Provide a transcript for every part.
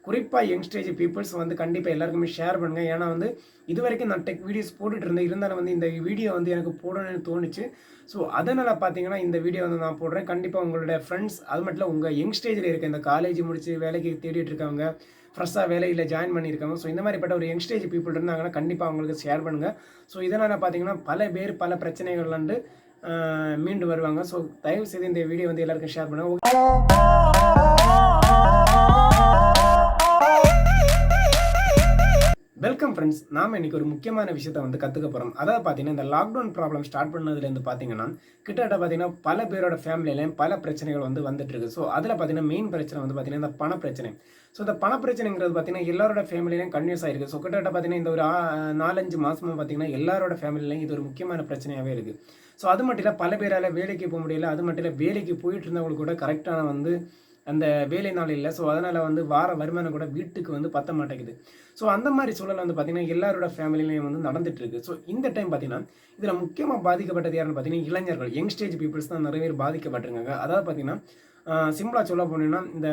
குறிப்பாக யங்ஸ்டேஜ் பீப்புள்ஸ் வந்து கண்டிப்பாக எல்லாருக்குமே ஷேர் பண்ணுங்கள். ஏன்னா வந்து இது வரைக்கும் நான் டெக் வீடியோஸ் போட்டுட்டு இருந்தேன். இருந்தாலும் வந்து இந்த வீடியோ வந்து எனக்கு போடணும்னு தோணுச்சு. ஸோ அதனால் பார்த்தீங்கன்னா இந்த வீடியோ வந்து நான் போடுறேன். கண்டிப்பாக உங்களோட ஃப்ரெண்ட்ஸ் அது மட்டும் இல்லை உங்கள் யங்ஸ்டேஜில் இருக்க இந்த காலேஜ் முடிச்சு வேலைக்கு தேடிட்டு இருக்கவங்க, ஃப்ரெஷ்ஷாக வேலையில் ஜாயின் பண்ணியிருக்காங்க. ஸோ இந்த மாதிரிப்பட்ட ஒரு யங்ஸ்டேஜ் பீப்புள் இருந்தாங்கன்னா கண்டிப்பாக அவங்களுக்கு ஷேர் பண்ணுங்கள். ஸோ இதனால் பார்த்தீங்கன்னா பல பேர் பல பிரச்சனைகள் வந்து மீண்டு வருவாங்க. ஸோ தயவு செய்து இந்த வீடியோ வந்து எல்லாருக்கும் ஷேர் பண்ணுங்கள். Welcome friends. நாம் இன்னைக்கு ஒரு முக்கியமான விஷயத்தை வந்து கற்றுக்க போகிறோம். அதாவது பார்த்தீங்கன்னா இந்த லாக்டவுன் ப்ராப்ளம் ஸ்டார்ட் பண்ணதுலேருந்து பார்த்தீங்கன்னா கிட்டத்தட்ட பார்த்தீங்கன்னா பல பேரோட ஃபேமிலியிலையும் பல பிரச்சனைகள் வந்து வந்துட்டு இருக்கு. ஸோ அதில் பார்த்தீங்கன்னா மெயின் பிரச்சனை வந்து பார்த்தீங்கன்னா இந்த பண பிரச்சனை. ஸோ இந்த பண பிரச்சனைங்கிறது பார்த்தீங்கன்னா எல்லாரோட ஃபேமிலியிலையும் கன்யூஸ் ஆயிருக்கு. ஸோ கிட்டத்தட்ட பார்த்தீங்கன்னா இந்த ஒரு 4-5 மாதமாக பார்த்தீங்கன்னா எல்லாரோட ஃபேமிலிலையும் இது ஒரு முக்கியமான பிரச்சனையாகவே இருக்குது. ஸோ அது மட்டும் இல்லை பல பேரால் வேலைக்கு போக முடியல. அது மட்டும் இல்லை வேலைக்கு போயிட்டு இருந்தவங்களுக்கு கூட கரெக்டான வந்து அந்த வேலை நாள் இல்லை. ஸோ அதனால் வந்து வார வருமானம் கூட வீட்டுக்கு வந்து பத்த மாட்டேங்குது. ஸோ அந்த மாதிரி சூழல் வந்து பார்த்தீங்கன்னா எல்லாரோட ஃபேமிலிலையும் வந்து நடந்துட்டு இருக்கு. ஸோ இந்த டைம் பார்த்தீங்கன்னா இதில் முக்கியமாக பாதிக்கப்பட்டது யாருன்னு பார்த்தீங்கன்னா இளைஞர்கள், யங்ஸ்டேஜ் பீப்புள்ஸ் தான் நிறைய பேர் பாதிக்கப்பட்டிருக்காங்க. அதாவது பார்த்தீங்கன்னா சிம்பிளாக சொல்ல போனீங்கன்னா இந்த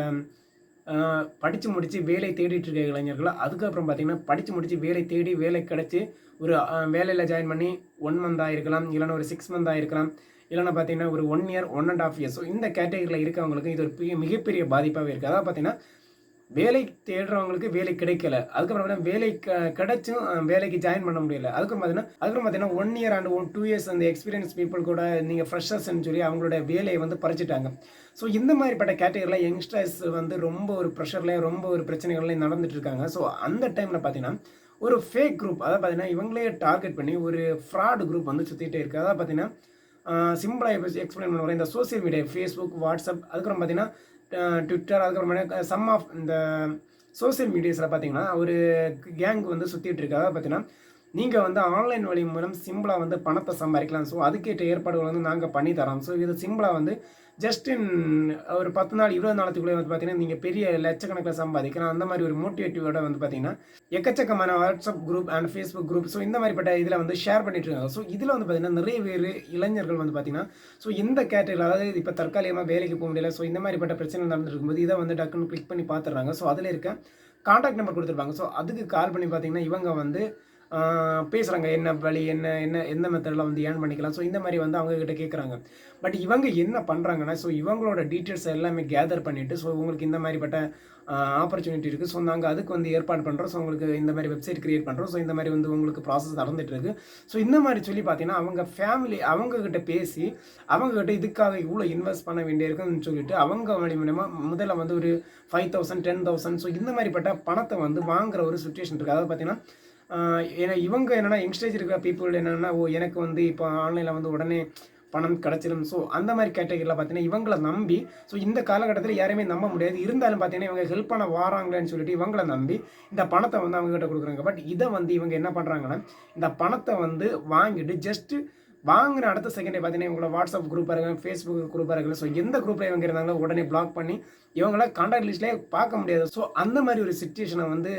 படித்து முடித்து வேலை தேடிட்டு இருக்க இளைஞர்கள், அதுக்கப்புறம் பார்த்தீங்கன்னா படித்து முடித்து வேலை தேடி வேலை கிடச்சி ஒரு வேலையில் ஜாயின் பண்ணி 1 மந்த் ஆகிருக்கலாம், இல்லைன்னா ஒரு 6 மந்த் ஆகிருக்கலாம், இல்லைன்னா பார்த்தீங்கன்னா ஒரு 1 இயர் 1.5 இயர்ஸ். ஸோ இந்த கேட்டகரியில் இருக்கவங்களுக்கு இது ஒரு மிகப்பெரிய பாதிப்பாகவே இருக்குது. அதாவது பார்த்தீங்கன்னா வேலை தேடுறவங்களுக்கு வேலை கிடைக்கல, அதுக்கப்புறம் பார்த்தீங்கன்னா வேலை கிடைச்சும் வேலைக்கு ஜாயின் பண்ண முடியல. அதுக்கப்புறம் பார்த்தீங்கன்னா 1 இயர் அண்ட் 2 இயர்ஸ் அந்த எக்ஸ்பீரியன்ஸ் பீப்புள் கூட நீங்கள் ஃப்ரெஷர்ஸ்ன்னு சொல்லி அவங்களோட வேலையை வந்து பறிச்சுட்டாங்க. ஸோ இந்த மாதிரிப்பட்ட கேட்டகரியில் யங்ஸ்டர்ஸ் வந்து ரொம்ப ஒரு ப்ரெஷர்லேயும் ரொம்ப ஒரு பிரச்சனைகள்லையும் நடந்துட்டு இருக்காங்க. ஸோ அந்த டைமில் பார்த்தீங்கன்னா ஒரு ஃபேக் குரூப், அதாவது பார்த்தீங்கன்னா இவங்களே டார்கெட் பண்ணி ஒரு ஃப்ராட் குரூப் வந்து சுற்றிட்டே இருக்குது. அதாவது பார்த்தீங்கன்னா சிம்பிளாக எக்ஸ்பிளைன் பண்ணுறேன். இந்த சோசியல் மீடியா ஃபேஸ்புக், வாட்ஸ்அப், அதுக்கப்புறம் பார்த்தீங்கன்னா ட்விட்டர், அதுக்கப்புறம் சம் ஆஃப் இந்த சோசியல் மீடியாஸில் பார்த்தீங்கன்னா ஒரு கேங் வந்து சுற்றிட்டு இருக்கு. அதாவது பார்த்தீங்கன்னா நீங்கள் வந்து ஆன்லைன் வழி மூலம் சிம்பிளாக வந்து பணத்தை சம்பாதிக்கலாம். ஸோ அதுக்கேற்ற ஏற்பாடுகள் வந்து நாங்கள் பண்ணி தரோம். ஸோ இது சிம்பிளாக வந்து ஜஸ்ட் இன் ஒரு 10 நாள் 20 நாளுக்குள்ளே வந்து பார்த்தீங்கன்னா நீங்கள் பெரிய லட்சக்கணக்கில் சம்பாதிக்கலாம். அந்த மாதிரி ஒரு மோட்டிவேட்டிவோட வந்து பார்த்தீங்கன்னா எக்கச்சக்கமான WhatsApp group and Facebook group, so இந்த மாதிரிப்பட்ட இதில் வந்து ஷேர் பண்ணிட்டு இருக்காங்க. ஸோ இதில் வந்து பார்த்தீங்கன்னா நிறைய பேர் இளைஞர்கள் வந்து பார்த்தீங்கன்னா ஸோ இந்த கேட்டகரியில், அதாவது இப்போ தற்காலிகமாக வேலைக்கு போக முடியல, ஸோ இந்த மாதிரிப்பட்ட பிரச்சனை நடந்துட்டு இருக்கும்போது இதை வந்து டக்குன்னு கிளிக் பண்ணி பார்த்துடுறாங்க. ஸோ அதில் இருக்க கான்டாக்ட் நம்பர் கொடுத்துருப்பாங்க. ஸோ அதுக்கு கால் பண்ணி பார்த்தீங்கன்னா இவங்க வந்து பேசுகிறாங்க, என்ன வழி, எந்த மெத்தடில் வந்து ஏர்ன் பண்ணிக்கலாம். ஸோ இந்த மாதிரி வந்து அவங்கக்கிட்ட கேட்குறாங்க. பட் இவங்க என்ன பண்ணுறாங்கன்னா ஸோ இவங்களோட டீட்டெயில்ஸ் எல்லாமே கேதர் பண்ணிவிட்டு ஸோ உங்களுக்கு இந்த மாதிரிப்பட்ட ஆப்பர்ச்சுனிட்டி இருக்குது, ஸோ நாங்கள் அதுக்கு வந்து ஏற்பாடு பண்ணுறோம், ஸோ உங்களுக்கு இந்த மாதிரி வெப்சைட் க்ரியேட் பண்ணுறோம், ஸோ இந்த மாதிரி வந்து உங்களுக்கு ப்ராசஸ் நடந்துட்டு இருக்குது. ஸோ இந்த மாதிரி சொல்லி பார்த்தீங்கன்னா அவங்க ஃபேமிலி அவங்கக்கிட்ட பேசி அவங்கக்கிட்ட இதுக்காக இவ்வளோ இன்வெஸ்ட் பண்ண வேண்டியிருக்குன்னு சொல்லிட்டு அவங்க வழி மூலமாக முதல்ல வந்து ஒரு 5,000 10,000 ஸோ இந்த மாதிரிப்பட்ட பணத்தை வந்து வாங்குற ஒரு சுச்சுவேஷன் இருக்குது. அதாவது பார்த்தீங்கன்னா ஏன்னா இவங்க என்னென்னா யங்ஸ்டேஜ் இருக்கிற பீப்புள் என்னென்னா எனக்கு வந்து இப்போ ஆன்லைனில் வந்து உடனே பணம் கிடச்சிடும். ஸோ அந்த மாதிரி கேட்டகரியில் பார்த்தீங்கன்னா இவங்களை நம்பி, ஸோ இந்த காலகட்டத்தில் யாரையுமே நம்ப முடியாது. இருந்தாலும் பார்த்தீங்கன்னா இவங்க ஹெல்ப் பண்ண வராங்களேன்னு சொல்லிட்டு இவங்களை நம்பி இந்த பணத்தை வந்து அவங்ககிட்ட கொடுக்குறாங்க. பட் இதை வந்து இவங்க என்ன பண்ணுறாங்கன்னா இந்த பணத்தை வந்து வாங்கிட்டு ஜஸ்ட்டு வாங்கின அடுத்த செகண்டே பார்த்தீங்கன்னா இவங்களோட வாட்ஸ்அப் குரூப்பாக இருக்கலாம், ஃபேஸ்புக் குரூப்பாக இருக்கலாம், ஸோ எந்த குரூப்பில் இவங்க இருந்தாங்களோ உடனே பிளாக் பண்ணி இவங்கள கான்டாக்ட் லிஸ்ட்லேயே பார்க்க முடியாது. ஸோ அந்த மாதிரி ஒரு சிச்சுவேஷனை வந்து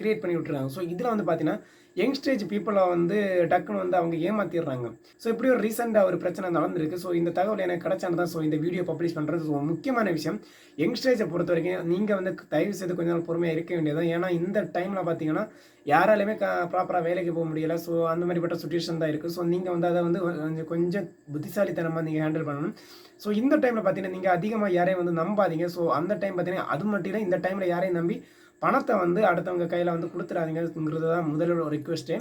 கிரியேட் பண்ணி விட்டுருக்காங்க. ஸோ இதில் வந்து பார்த்தீங்கன்னா யங்ஸ்டேஜ் பீப்புளை வந்து டக்குன்னு வந்து அவங்க ஏமாற்றிடுறாங்க. ஸோ இப்படி ஒரு ரீசெண்டாக ஒரு பிரச்சனை நடந்திருக்கு. ஸோ இந்த தகவல் எனக்கு கிடைச்சானு தான் ஸோ இந்த வீடியோ பப்ளிஷ் பண்ணுறது. ஸோ முக்கியமான விஷயம், யங்ஸ்டேஜை பொறுத்த வரைக்கும் நீங்கள் வந்து தயவு செய்து கொஞ்ச நாள் பொறுமையாக இருக்க வேண்டியது. ஏன்னா இந்த டைமில் பார்த்தீங்கன்னா யாராலுமே ப்ராப்பராக வேலைக்கு போக முடியலை. ஸோ அந்த மாதிரிப்பட்ட சுச்சுவேஷன் தான் இருக்குது. ஸோ நீங்கள் வந்து அதை வந்து கொஞ்சம் புத்திசாலித்தனமாக நீங்கள் ஹேண்டில் பண்ணணும். ஸோ இந்த டைமில் பார்த்தீங்கன்னா நீங்கள் அதிகமாக யாரையும் வந்து நம்பாதீங்க. ஸோ அந்த டைம் பார்த்தீங்கன்னா அது மட்டும் இல்லை, இந்த டைமில் யாரையும் நம்பி பணத்தை வந்து அடுத்தவங்க கையில் வந்து கொடுத்துடாதீங்கிறது தான் முதலோட ரிக்வெஸ்ட்டு.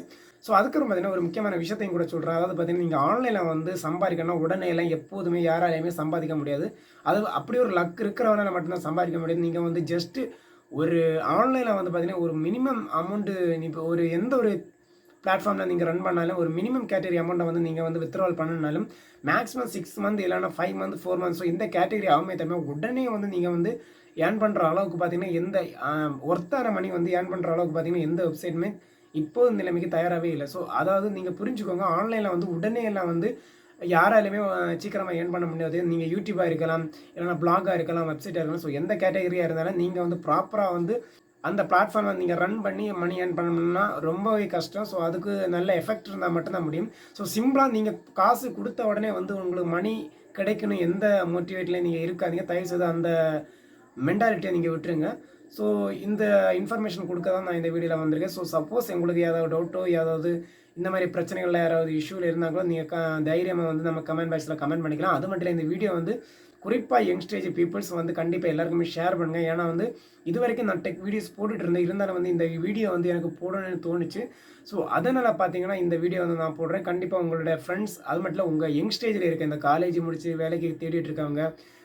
ஸோ அதுக்கப்புறம் பார்த்தீங்கன்னா ஒரு முக்கியமான விஷயத்தையும் கூட சொல்கிறேன். அதாவது பார்த்தீங்கன்னா நீங்கள் ஆன்லைனில் வந்து சம்பாதிக்கணும் உடனே எல்லாம் எப்போதுமே யாராலையுமே சம்பாதிக்க முடியாது. அது அப்படி ஒரு லக் இருக்கிறவனால மட்டும்தான் சம்பாதிக்க முடியாது. நீங்கள் வந்து ஜஸ்ட்டு ஒரு ஆன்லைனில் வந்து பார்த்தீங்கன்னா ஒரு மினிமம் அமௌண்ட்டு இப்போ ஒரு எந்த ஒரு பிளாட்ஃபார்மில் நீங்கள் ரன் பண்ணாலும் ஒரு மினிமம் கேட்டகரி அமௌண்ட்டை வந்து நீங்கள் வந்து வித்ட்ராவல் பண்ணனாலும் மேக்ஸிமம் 6 மந்த் இல்லைனா 5 மந்த் 4 மந்த்ஸ், ஸோ இந்த கேட்டகரி ஆகுமே தவிர உடனே வந்து நீங்கள் வந்து ஏர்ன் பண்ணுற அளவுக்கு பார்த்தீங்கன்னா எந்த ஒர்த்தான மணி வந்து ஏர்ன் பண்ணுற அளவுக்கு பார்த்தீங்கன்னா எந்த வெப்சைட்டுமே இப்போது நிலைமைக்கு தயாராகவே இல்லை. ஸோ அதாவது நீங்கள் புரிஞ்சுக்கோங்க, ஆன்லைனில் வந்து உடனே எல்லாம் வந்து யாராலையுமே சீக்கிரமாக ஏர்ன் பண்ண முடியாது. நீங்கள் யூடியூபாக இருக்கலாம், இல்லைனா பிளாகாக இருக்கலாம், வெப்சைட்டாக இருக்கலாம். ஸோ எந்த கேட்டகரியாக இருந்தாலும் நீங்கள் வந்து ப்ராப்பராக வந்து அந்த பிளாட்ஃபார்மை நீங்கள் ரன் பண்ணி மணி ஏர்ன் பண்ணணும்னா ரொம்பவே கஷ்டம். ஸோ அதுக்கு நல்ல எஃபெக்ட் இருந்தால் மட்டும்தான் முடியும். ஸோ சிம்பிளாக நீங்கள் காசு கொடுத்த உடனே வந்து உங்களுக்கு மணி கிடைக்கணும் எந்த மோட்டிவேட்லேயும் நீங்கள் இருக்காதீங்க. தயவுசெய்து அந்த மென்டாலிட்டியை நீங்கள் விட்டுருங்க. ஸோ இந்த இன்ஃபர்மேஷன் குடுக்க தான் நான் இந்த வீடியோல வந்திருக்கேன். ஸோ சப்போஸ் உங்களுக்கு ஏதாவது டவுட்டோ, ஏதாவது இந்த மாரி பிரச்சனைகள்ல யாராவது இஷ்யூல இருந்தா கூட நீங்க தைரியமா வந்து நம்ம கமெண்ட் பாக்ஸ்ல கமெண்ட் பண்ணிக்கலாம். அது மட்டும் இல்ல இந்த வீடியோ வந்து குறிப்பா யங் ஸ்டேஜ் பீப்பிள்ஸ் வந்து கண்டிப்பா எல்லாருக்குமே ஷேர் பண்ணுங்க. ஏன்னா வந்து இதுவரைக்கும் நான் டெக் வீடியோஸ் போட்டுட்டு இருந்தேன். இருந்தாலும் வந்து இந்த வீடியோ வந்து எனக்கு போடணும்னு தோணுச்சு. ஸோ அதனால பார்த்தீங்கன்னா, இந்த வீடியோ வந்து நான் போடுறேன். கண்டிப்பா உங்களுடைய ஃப்ரெண்ட்ஸ் அது மட்டும் இல்ல உங்க யங் ஸ்டேஜ்ல இருக்க இந்த காலேஜ் முடிச்சு வேலைக்கு தேடிட்டு இருக்கவங்க,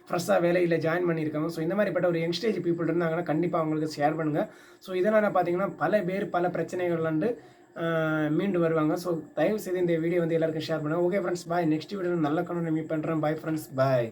ஃப்ரெஷ்ஷா வேலையில ஜாயின் பண்ணியிருக்காங்க. ஸோ இந்த மாரிப்பட்ட ஒரு யங் ஸ்டேஜ் பீப்பிள் இருந்தாங்கன்னா, கண்டிப்பா அவங்களுக்கு ஷேர் பண்ணுங்க. ஸோ இதனால பார்த்தீங்கன்னா, பல பேர் பல பிரச்சனைகள்லருந்து மீண்டு வருவாங்க. ஸோ தயவு செய்து இந்த வீடியோ வந்து எல்லாருக்கும் ஷேர் பண்ணுங்க. Okay friends bye. நெக்ஸ்ட் வீடியோல நல்ல கானொன்ல மீட் பண்றேன். Bye friends bye.